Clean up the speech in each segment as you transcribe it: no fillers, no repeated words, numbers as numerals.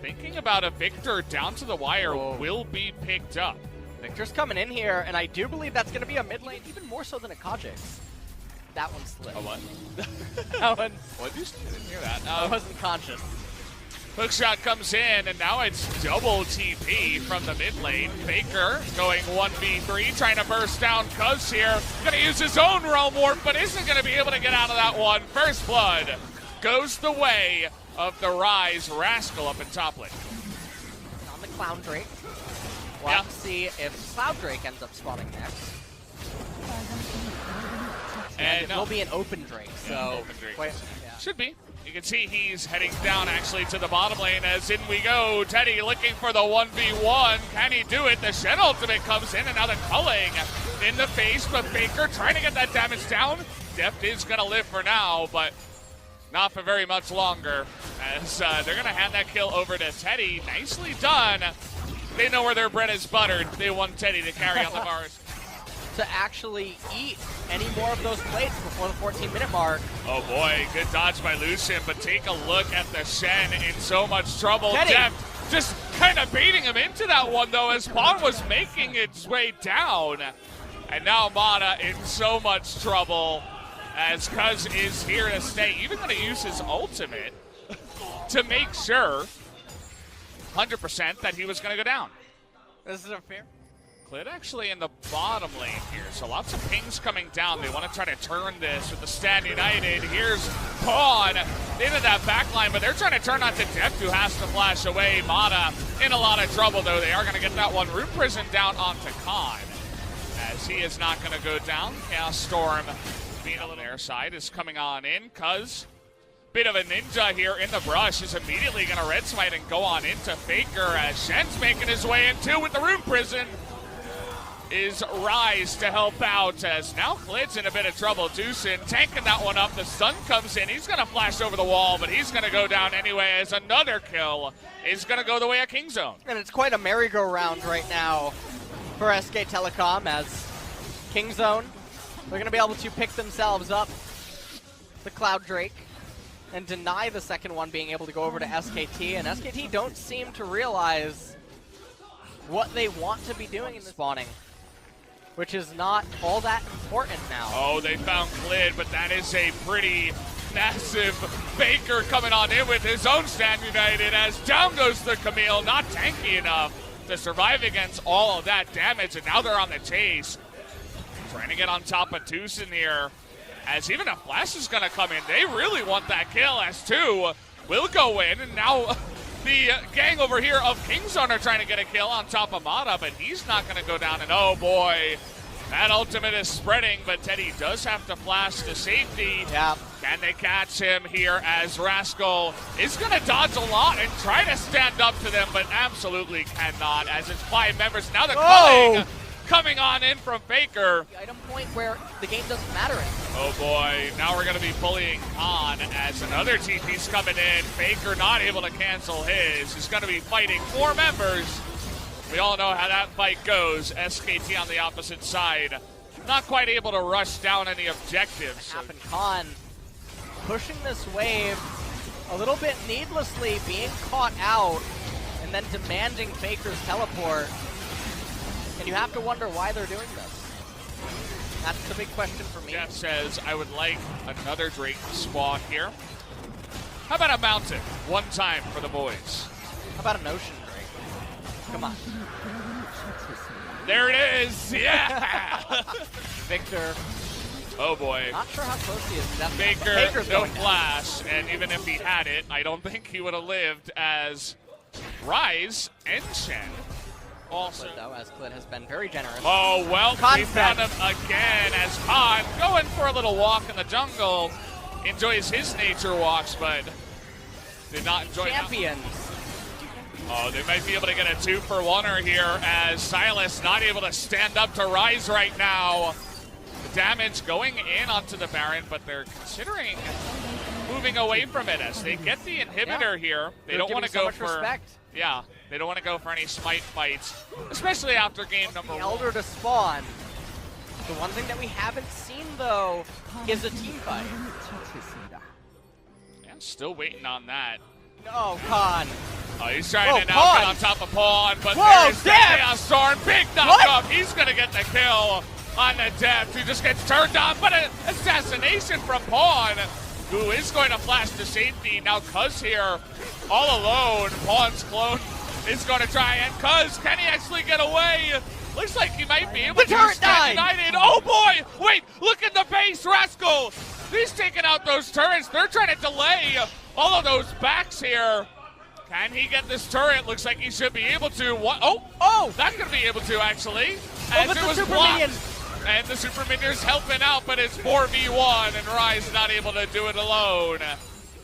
thinking about a Victor down to the wire will be picked up. Victor's coming in here, and I do believe that's going to be a mid lane, even more so than a Kajix. That one slipped. A what? That one. What did you say? I didn't hear that. I wasn't conscious. Hookshot comes in, and now it's double TP from the mid lane. Faker going 1v3, trying to burst down Cuz here. Gonna use his own Realm Warp, but isn't gonna be able to get out of that one. First blood goes the way of the Rise Rascal up in top lane. On the Cloud Drake. We'll have to see if Cloud Drake ends up spawning next. And it will be an open Drake, so... Open Drake. Wait, Should be. You can see he's heading down actually to the bottom lane as in we go. Teddy looking for the 1v1. Can he do it? The Shen ultimate comes in and now the culling in the face, but Faker trying to get that damage down. Deft is going to live for now, but not for very much longer as they're going to hand that kill over to Teddy. Nicely done. They know where their bread is buttered. They want Teddy to carry on the bars. To actually eat any more of those plates before the 14-minute mark. Oh boy, good dodge by Lucian, but take a look at the Shen in so much trouble. Teddy. Deft just kind of baiting him into that one though as Pawn was making its way down. And now Mana in so much trouble as Cuz is here to stay. Even going to use his ultimate to make sure 100% that he was going to go down. This is a fair... Clit actually in the bottom lane here, so lots of pings coming down. They want to try to turn this with the Stand United. Here's Pawn into that back line, but they're trying to turn on to Deft, who has to flash away. Mana in a lot of trouble, though. They are going to get that one Root Prison down onto Khan, as he is not going to go down. Chaos Storm being on their side is coming on in. Cuz, bit of a ninja here in the brush, is immediately going to Red Smite and go on into Faker as Shen's making his way in too with the Root Prison. Is Rise to help out as now Klid's in a bit of trouble. Deucin tanking that one up. The stun comes in. He's going to flash over the wall, but he's going to go down anyway as another kill is going to go the way of Kingzone. And it's quite a merry-go-round right now for SK Telecom as Kingzone, they're going to be able to pick themselves up the Cloud Drake and deny the second one being able to go over to SKT. And SKT don't seem to realize what they want to be doing in the spawning, which is not all that important now. Oh, they found Klid, but that is a pretty massive Faker coming on in with his own Stand United as down goes the Camille, not tanky enough to survive against all of that damage, and now they're on the chase. Trying to get on top of Deucin here, as even a flash is gonna come in. They really want that kill as two will go in, and now the gang over here of Kingzone are trying to get a kill on top of Mata, but he's not going to go down. And oh boy, that ultimate is spreading, but Teddy does have to flash to safety. Yeah. Can they catch him here as Rascal is going to dodge a lot and try to stand up to them, but absolutely cannot as it's 5 members. Now they're calling. Coming on in from Faker. The item point where the game doesn't matter anymore. Oh boy, now we're going to be bullying on as another TP's coming in. Faker not able to cancel his. He's going to be fighting 4 members. We all know how that fight goes. SKT on the opposite side, not quite able to rush down any objectives. And Khan pushing this wave a little bit needlessly, being caught out, and then demanding Faker's teleport. And you have to wonder why they're doing this. That's the big question for me. Jeff says, I would like another Drake spawn here. How about a mountain? One time for the boys. How about an ocean Drake? Come on. There it is. Yeah. Victor. Oh boy. Not sure how close he is. Faker, no flash. And even if he had it, I don't think he would have lived as Rise and Shen. Also, though, as Clint has been very generous. Oh, well, we found him again as Khan going for a little walk in the jungle. Enjoys his nature walks, but did not enjoy champions. Oh, they might be able to get a 2-for-1er here as Silas not able to stand up to Rise right now. The damage going in onto the Baron, but they're considering moving away from it as they get the inhibitor here. They don't want to go for respect. Yeah, they don't want to go for any smite fights, especially after game number 1. Elder to spawn. The one thing that we haven't seen, though, is a team fight. Yeah, still waiting on that. No, Khan. Oh, he's trying to now Pawn. get on top of Pawn, but Whoa, there's the Depth. Chaos Storm. Big knock up. He's going to get the kill on the Depth, who just gets turned on, but an assassination from Pawn, who is going to flash to safety. Now Cuz here, all alone. Pawn's clone is going to try, and Cuz, can he actually get away? Looks like he might be able The to. turret died. United. Oh boy! Wait, look at the base, Rascal! He's taking out those turrets. They're trying to delay all of those backs here. Can he get this turret? Looks like he should be able to. What? Oh, that's going to be able to, actually. As but it the was super blocked. minion. And the Super Minier's helping out, but it's 4v1, and Rise not able to do it alone.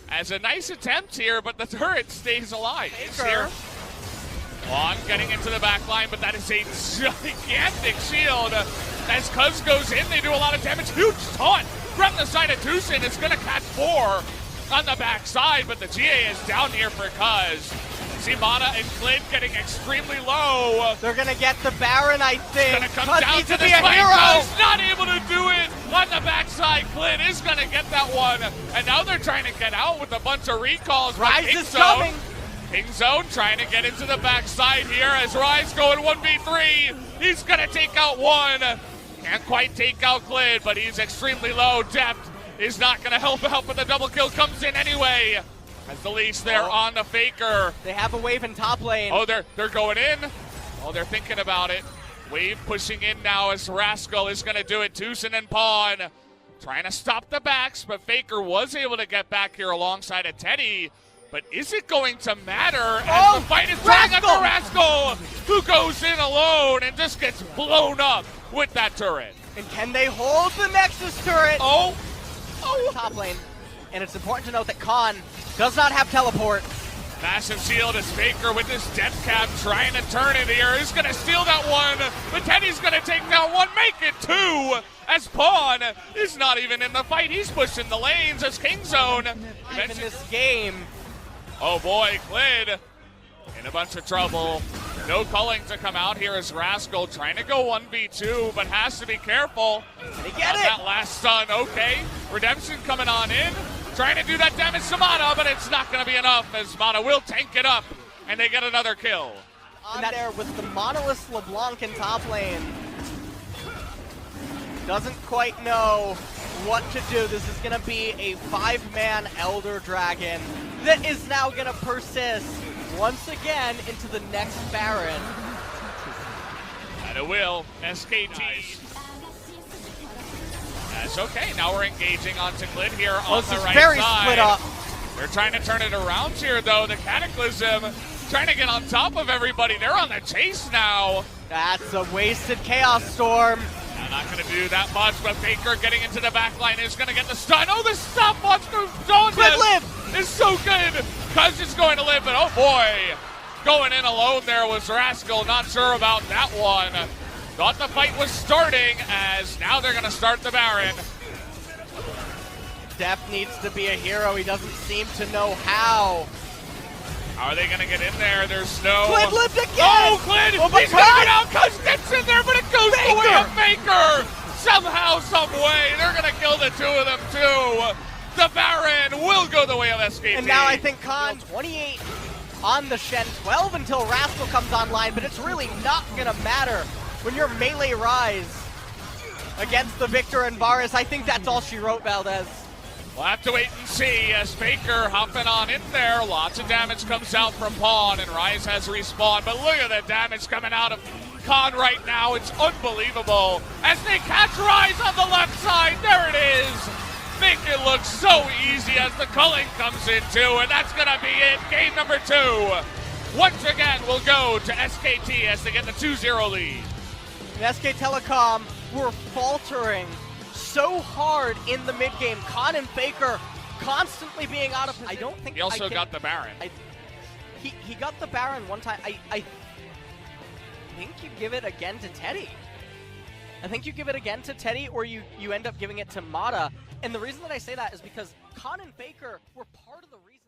As a nice attempt here, but the turret stays alive. He's here. On getting into the back line, but that is a gigantic shield. As Cuz goes in, they do a lot of damage. Huge taunt from the side of Tucson. It's going to catch 4 on the backside, but the GA is down here for Cuz. Simana and Clint getting extremely low. They're gonna get the Baron, I think. Gonna come Cuz down needs to be the a spike. hero. Cuz not able to do it on the backside. Clint is gonna get that one, and now they're trying to get out with a bunch of recalls. Rise is coming. King Zone trying to get into the backside here as Rise going 1v3. He's gonna take out one. Can't quite take out Clint, but he's extremely low. Depth is not gonna help out, but the double kill comes in anyway. As the leash there on the Faker. They have a wave in top lane. Oh, they're going in. Oh, they're thinking about it. Wave pushing in now as Rascal is going to do it. Tucson and Pawn trying to stop the backs, but Faker was able to get back here alongside of Teddy. But is it going to matter as the fight is turning up for Rascal, who goes in alone and just gets blown up with that turret? And can they hold the Nexus turret? Oh. Top lane. And it's important to note that Khan does not have teleport. Massive shield as Faker with his death cap trying to turn it here. He's going to steal that one, but Teddy's going to take that one, make it 2, as Pawn is not even in the fight. He's pushing the lanes as King Zone. In this game. Oh boy, Clid in a bunch of trouble. No culling to come out here as Rascal trying to go 1v2, but has to be careful. Did he get it? That last stun, okay. Redemption coming on in. Trying to do that damage to Mana, but it's not going to be enough as Mana will tank it up, and they get another kill. On there with the Monolith LeBlanc in top lane. Doesn't quite know what to do. This is going to be a 5-man Elder Dragon that is now going to persist once again into the next Baron. And it will. SKT. Nice. That's okay. Now we're engaging onto Clint here on the right very side. Split up. They're trying to turn it around here, though. The Cataclysm trying to get on top of everybody. They're on the chase now. That's a wasted Chaos Storm. Now, not going to do that much, but Faker getting into the back line is going to get the stun. Oh, the stopwatch through Dawn is so good. Cuz is going to live, but oh boy. Going in alone there was Rascal. Not sure about that one. Thought the fight was starting, as now they're going to start the Baron. Depth needs to be a hero. He doesn't seem to know how. How are they going to get in there? There's no... Clint lived again! Oh, Clint! Oh my He's going to God! get out! Cuz gets in there, but it goes the way of Faker! Somehow, some way, they're going to kill the two of them, too. The Baron will go the way of SKT. And now I think Khan, 28 on the Shen, 12 until Rascal comes online, but it's really not going to matter. When you're melee Rise against the Victor and Varus, I think that's all she wrote, Valdez. We'll have to wait and see as Faker hopping on in there. Lots of damage comes out from Pawn, and Rise has respawned. But look at the damage coming out of Khan right now. It's unbelievable. As they catch Rise on the left side, there it is. Make it look so easy as the culling comes in too, and that's going to be it. Game number 2. Once again, we'll go to SKT as they get the 2-0 lead. And SK Telecom were faltering so hard in the mid game. Khan and Faker constantly being out of position. I don't think he also got the Baron. He got the Baron one time. I think you give it again to Teddy. I think you give it again to Teddy, or you end up giving it to Mata. And the reason that I say that is because Khan and Faker were part of the reason.